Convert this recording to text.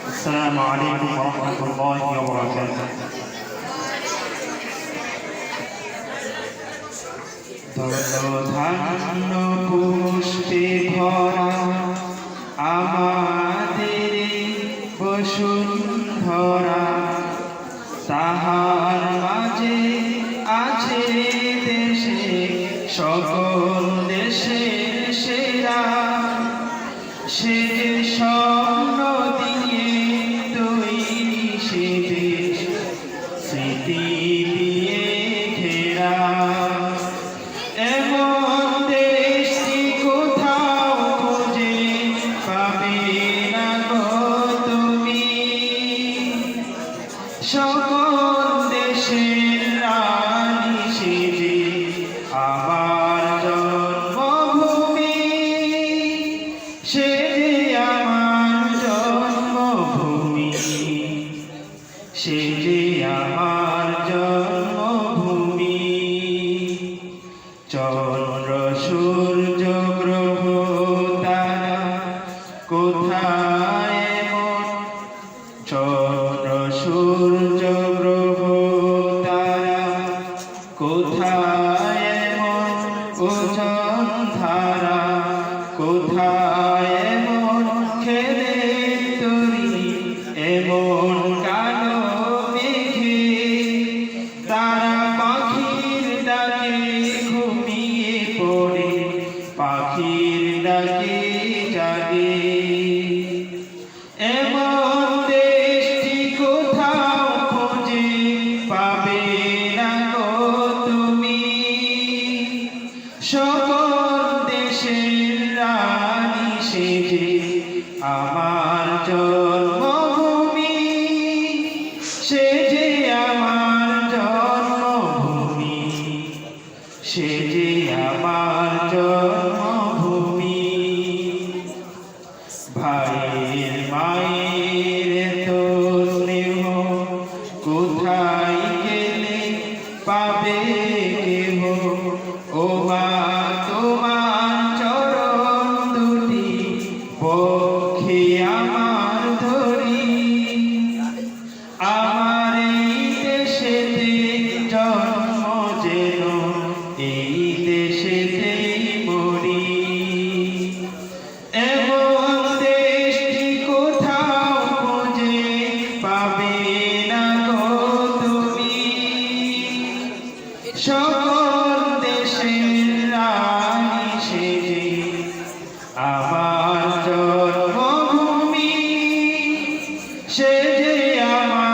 السلام عليكم ورحمة الله وبركاته. ধন্য পুষ্পে ভরা আমাদের বসুন্ধরা, তাহার মাঝে আছে দেশে সকল দেশের সেরা। সে স্বপ্ন দিয়ে তৈরি সে দেশ স্মৃতি দিয়ে ঘেরা। এমন দেশটি কোথাও খুঁজে পাবে না গো তুমি। সকল দেশের রানী সেজে আমার জন্মভূমি, সে যে আমার জন্মভূমি, সে যে আমার জন্মভূমি। চন্দ্র সূর্য গ্রহ তারা কোথায় এমন, চন্দ্র সূর্য গ্রহ তারা কোথায় এমন ওজন ধারা, কোথায় এমন খেলে তরি এমন কালো মেঘে। তারা পাখির ডাকে ঘুমিয়ে পড়ে, পাখির ডাকে জাগে। এমন দেশটি কোথাও খুঁজে পাবে না গো তুমি। সকল দেশের রানী সেজে আমার জন্মভূমি, সে যে আমার জন্মভূমি, সে যে আমার জন্মভূমি। ভাইয়ের মায়ের তো স্নেহ কোথায় গেলে পাবে কেহ। ও মা তোমার চরণ দুটি পক্ষে আমার ধরি। আমার এই দেশেতে জন্ম যেন এই দেশেতেই মরি। এমন দেশটি কোথাও খুঁজে পাবে না গো তুমি। সকল দেশের রানী সেজে আমার জন্মভূমি, সে যে আমার